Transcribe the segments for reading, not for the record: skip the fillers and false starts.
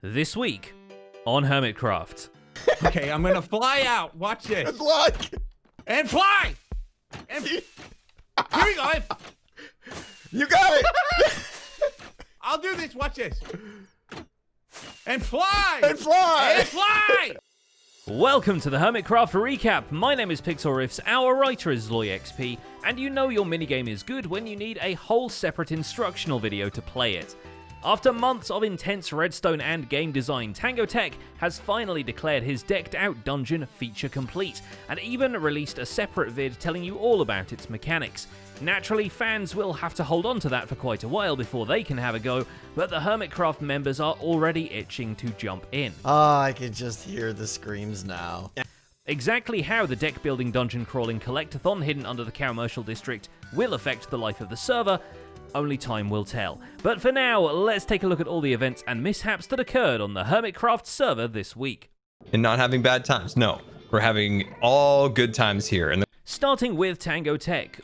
This week on Hermitcraft. Okay, I'm gonna fly out. Watch this. Good luck. And fly! And here we go. You got it. I'll do this. Watch this. And fly! And fly. And fly! Welcome to the Hermitcraft Recap. My name is Pixel Riffs, our writer is LoyXP, and you know your minigame is good when you need a whole separate instructional video to play it. After months of intense redstone and game design, Tango has finally declared his decked out dungeon feature complete, and even released a separate vid telling you all about its mechanics. Naturally, fans will have to hold on to that for quite a while before they can have a go, but the Hermitcraft members are already itching to jump in. I can just hear the screams now. Exactly how the deck building dungeon crawling collectathon hidden under the Commercial District will affect the life of the server, only time will tell. But for now, let's take a look at all the events and mishaps that occurred on the Hermitcraft server this week. And not having bad times. No, we're having all good times here. And Starting with Tango,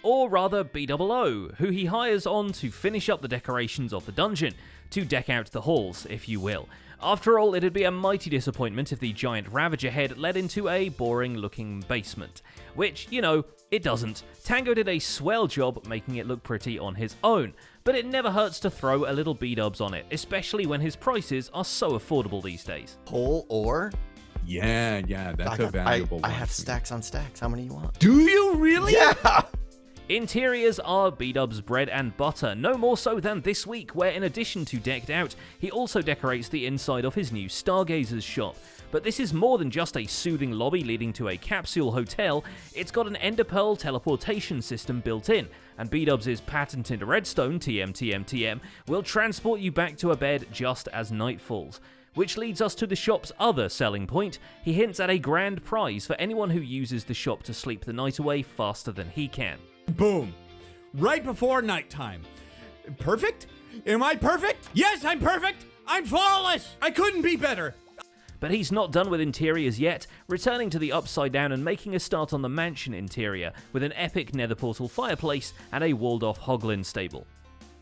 or rather Bdubs, who he hires on to finish up the decorations of the dungeon, to deck out the halls, if you will. After all, it'd be a mighty disappointment if the giant Ravager head led into a boring-looking basement. Which, you know, it doesn't. Tango did a swell job making it look pretty on his own, but it never hurts to throw a little Bdubs on it, especially when his prices are so affordable these days. Whole ore? Yeah, that's a valuable one. I have stacks on stacks. How many you want? Do you really? Yeah! Interiors are Bdubs' bread and butter, no more so than this week, where in addition to decked out, he also decorates the inside of his new Stargazer's shop. But this is more than just a soothing lobby leading to a capsule hotel, it's got an Ender Pearl teleportation system built in, and Bdubs' patented redstone, TM, will transport you back to a bed just as night falls. Which leads us to the shop's other selling point. He hints at a grand prize for anyone who uses the shop to sleep the night away faster than he can. Boom. Right before nighttime. Perfect? Am I perfect? Yes, I'm perfect. I'm flawless. I couldn't be better. But he's not done with interiors yet, returning to the Upside Down and making a start on the mansion interior with an epic nether portal fireplace and a walled-off hoglin stable.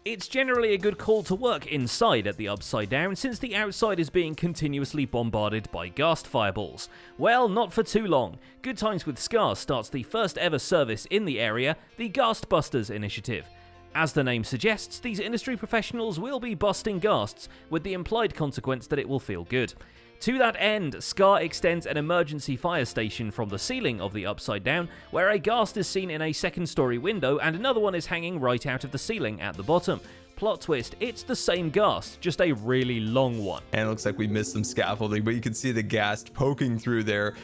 It's generally a good call to work inside at the Upside Down since the outside is being continuously bombarded by ghast fireballs. Well, not for too long. Good Times with Scars starts the first ever service in the area, the Ghastbusters initiative. As the name suggests, these industry professionals will be busting ghasts, with the implied consequence that it will feel good. To that end, Scar extends an emergency fire station from the ceiling of the Upside Down, where a ghast is seen in a second-story window and another one is hanging right out of the ceiling at the bottom. Plot twist, it's the same ghast, just a really long one. it looks like we missed some scaffolding, but you can see the ghast poking through there.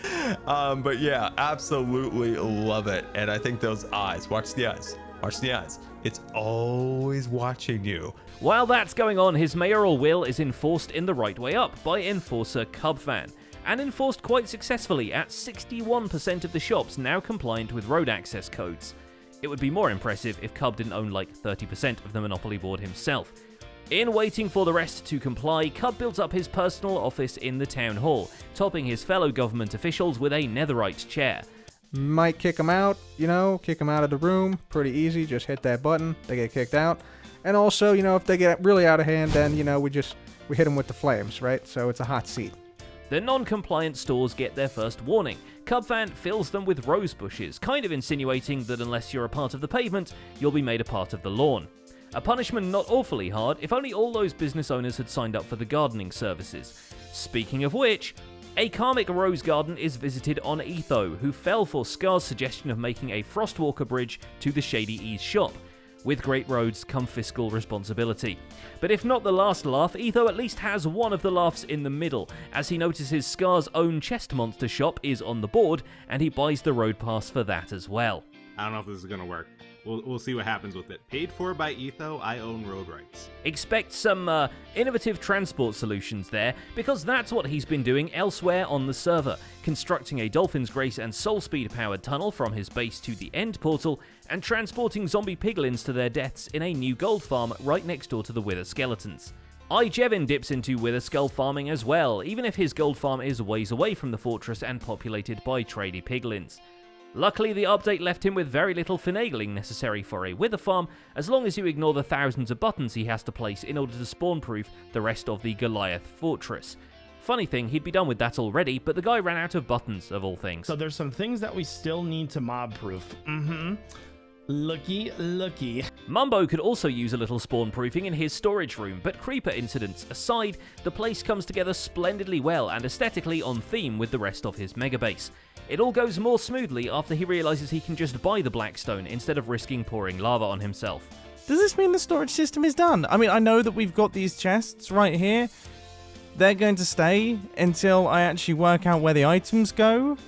But yeah, absolutely love it. And I think those eyes, watch the eyes. Watch the eyes. It's always watching you. While that's going on, his mayoral will is enforced in the right way up by Enforcer Cubfan, and enforced quite successfully at 61% of the shops now compliant with road access codes. It would be more impressive if Cub didn't own like 30% of the Monopoly board himself. In waiting for the rest to comply, Cub built up his personal office in the town hall, topping his fellow government officials with a netherite chair. Might kick them out, kick them out of the room. Pretty easy, just hit that button, they get kicked out. And also, if they get really out of hand, then, we hit them with the flames, right? So it's a hot seat. The non-compliant stores get their first warning. Cubfan fills them with rose bushes, kind of insinuating that unless you're a part of the pavement, you'll be made a part of the lawn. A punishment not awfully hard, if only all those business owners had signed up for the gardening services. Speaking of which, a karmic rose garden is visited on Etho, who fell for Scar's suggestion of making a Frostwalker bridge to the Shady Ease shop. With great roads come fiscal responsibility. But if not the last laugh, Etho at least has one of the laughs in the middle, as he notices Scar's own chest monster shop is on the board, and he buys the road pass for that as well. I don't know if this is going to work. We'll see what happens with it. Paid for by Etho, I own road rights. Expect some innovative transport solutions there, because that's what he's been doing elsewhere on the server, constructing a Dolphin's Grace and Soul Speed powered tunnel from his base to the end portal, and transporting zombie piglins to their deaths in a new gold farm right next door to the Wither skeletons. Jevin dips into Wither skull farming as well, even if his gold farm is ways away from the fortress and populated by tradey piglins. Luckily, the update left him with very little finagling necessary for a wither farm, as long as you ignore the thousands of buttons he has to place in order to spawn-proof the rest of the Goliath fortress. Funny thing, he'd be done with that already, but the guy ran out of buttons, of all things. So there's some things that we still need to mob-proof. Looky. Mumbo could also use a little spawn-proofing in his storage room, but creeper incidents aside, the place comes together splendidly well and aesthetically on theme with the rest of his megabase. It all goes more smoothly after he realizes he can just buy the blackstone instead of risking pouring lava on himself. Does this mean the storage system is done? I mean, I know that we've got these chests right here. They're going to stay until I actually work out where the items go,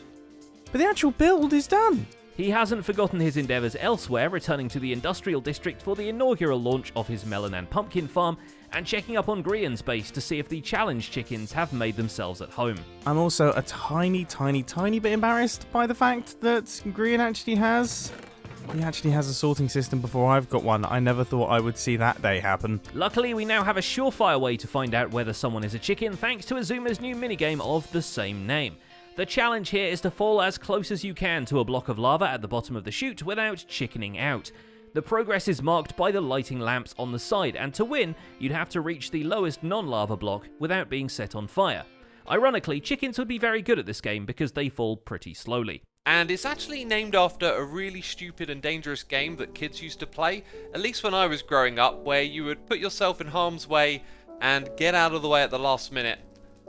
but the actual build is done. He hasn't forgotten his endeavours elsewhere, returning to the industrial district for the inaugural launch of his melon and pumpkin farm, and checking up on Grian's base to see if the challenge chickens have made themselves at home. I'm also a tiny bit embarrassed by the fact that Grian actually has a sorting system before I've got one. I never thought I would see that day happen. Luckily, we now have a surefire way to find out whether someone is a chicken thanks to Azuma's new minigame of the same name. The challenge here is to fall as close as you can to a block of lava at the bottom of the chute without chickening out. The progress is marked by the lighting lamps on the side, and to win, you'd have to reach the lowest non-lava block without being set on fire. Ironically, chickens would be very good at this game because they fall pretty slowly. And it's actually named after a really stupid and dangerous game that kids used to play, at least when I was growing up, where you would put yourself in harm's way and get out of the way at the last minute.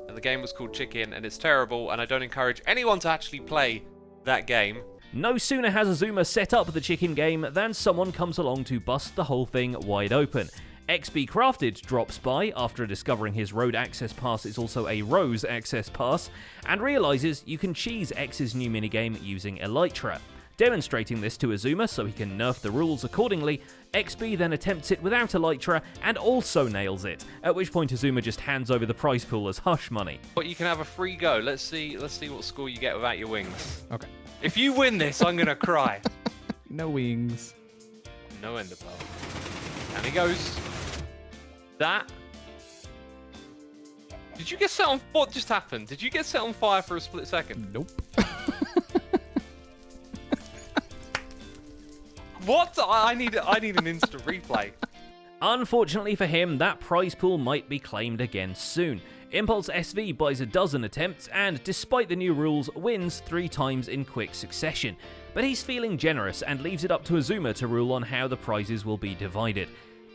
And the game was called Chicken, and it's terrible, and I don't encourage anyone to actually play that game. No sooner has Azuma set up the chicken game than someone comes along to bust the whole thing wide open. XB Crafted drops by after discovering his road access pass is also a Rose access pass, and realizes you can cheese X's new minigame using Elytra. Demonstrating this to Azuma so he can nerf the rules accordingly, XB then attempts it without Elytra and also nails it, at which point Azuma just hands over the prize pool as hush money. But you can have a free go. Let's see what score you get without your wings. Okay. If you win this, I'm gonna cry. No wings. No ender pearl. And he goes. That. Did you get set on? What just happened? Did you get set on fire for a split second? Nope. What? I need an instant replay. Unfortunately for him, that prize pool might be claimed again soon. Impulse SV buys a dozen attempts and, despite the new rules, wins 3 times in quick succession. But he's feeling generous and leaves it up to Azuma to rule on how the prizes will be divided.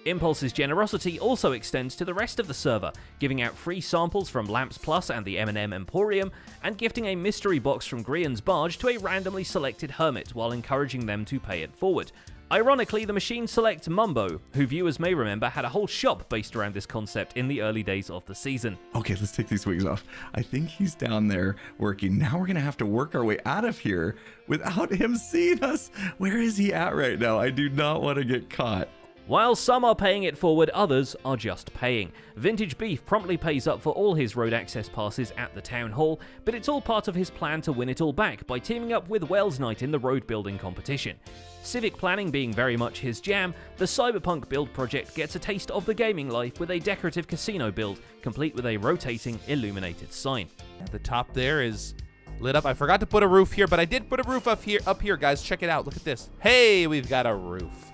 Impulse's generosity also extends to the rest of the server, giving out free samples from Lamps Plus and the M&M Emporium, and gifting a mystery box from Grian's barge to a randomly selected hermit while encouraging them to pay it forward. Ironically, the machine selects Mumbo, who viewers may remember had a whole shop based around this concept in the early days of the season. Okay, let's take these wings off. I think he's down there working. Now we're going to have to work our way out of here without him seeing us. Where is he at right now? I do not want to get caught. While some are paying it forward, others are just paying. Vintage Beef promptly pays up for all his road access passes at the town hall, but it's all part of his plan to win it all back by teaming up with Wells Knight in the road building competition. Civic planning being very much his jam, the Cyberpunk build project gets a taste of the gaming life with a decorative casino build, complete with a rotating, illuminated sign. The top there is lit up. I forgot to put a roof here, but I did put a roof up here, guys. Check it out. Look at this. Hey, we've got a roof.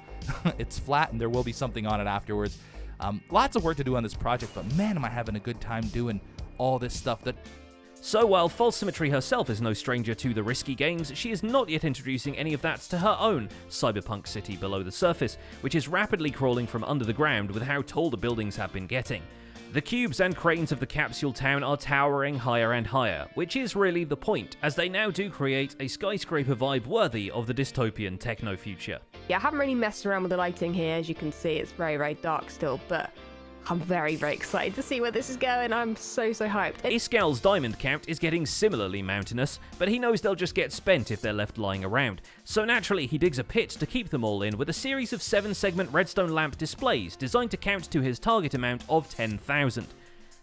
It's flat, and there will be something on it afterwards. Lots of work to do on this project, but man, am I having a good time doing all this stuff. So while False Symmetry herself is no stranger to the risky games, she is not yet introducing any of that to her own Cyberpunk city below the surface, which is rapidly crawling from under the ground with how tall the buildings have been getting. The cubes and cranes of the capsule town are towering higher and higher, which is really the point, as they now do create a skyscraper vibe worthy of the dystopian techno future. Yeah, I haven't really messed around with the lighting here. As you can see, it's very, very dark still, but I'm very, very excited to see where this is going. I'm so hyped. Iskall's diamond count is getting similarly mountainous, but he knows they'll just get spent if they're left lying around. So naturally, he digs a pit to keep them all in with a series of 7-segment redstone lamp displays designed to count to his target amount of 10,000.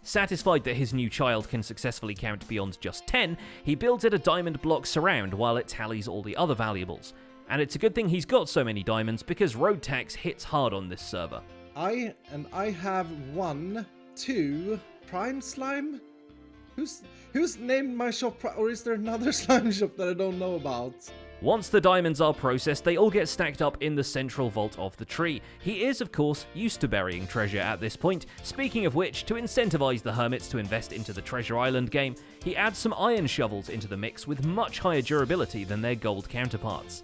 Satisfied that his new child can successfully count beyond just 10, he builds it a diamond block surround while it tallies all the other valuables. And it's a good thing he's got so many diamonds because road tax hits hard on this server. I have 1, 2 prime slime. Who's named my shop? Or is there another slime shop that I don't know about? Once the diamonds are processed, they all get stacked up in the central vault of the tree. He is, of course, used to burying treasure at this point. Speaking of which, to incentivize the hermits to invest into the Treasure Island game, he adds some iron shovels into the mix with much higher durability than their gold counterparts.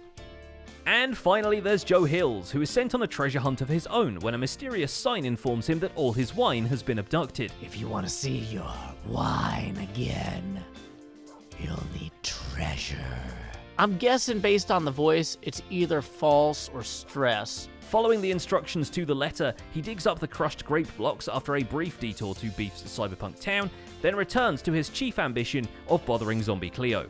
And finally, there's Joe Hills, who is sent on a treasure hunt of his own when a mysterious sign informs him that all his wine has been abducted. If you want to see your wine again, you'll need treasure. I'm guessing based on the voice, it's either false or stress. Following the instructions to the letter, he digs up the crushed grape blocks after a brief detour to Beef's cyberpunk town, then returns to his chief ambition of bothering Zombie Cleo.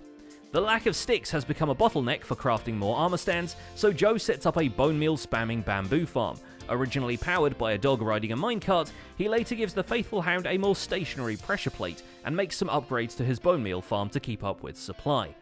The lack of sticks has become a bottleneck for crafting more armor stands, so Joe sets up a bone meal spamming bamboo farm. Originally powered by a dog riding a minecart, he later gives the faithful hound a more stationary pressure plate and makes some upgrades to his bone meal farm to keep up with supply.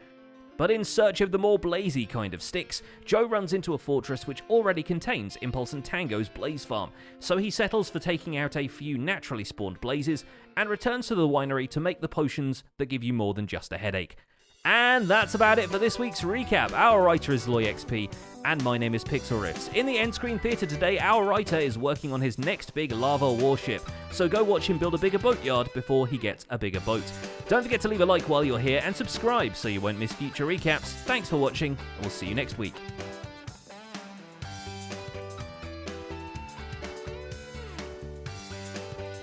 But in search of the more blazy kind of sticks, Joe runs into a fortress which already contains Impulse and Tango's blaze farm, so he settles for taking out a few naturally spawned blazes and returns to the winery to make the potions that give you more than just a headache. And that's about it for this week's recap. Our writer is LoyXP, and my name is Pixel Riffs. In the End Screen Theatre today, our writer is working on his next big lava warship, so go watch him build a bigger boatyard before he gets a bigger boat. Don't forget to leave a like while you're here, and subscribe so you won't miss future recaps. Thanks for watching, and we'll see you next week.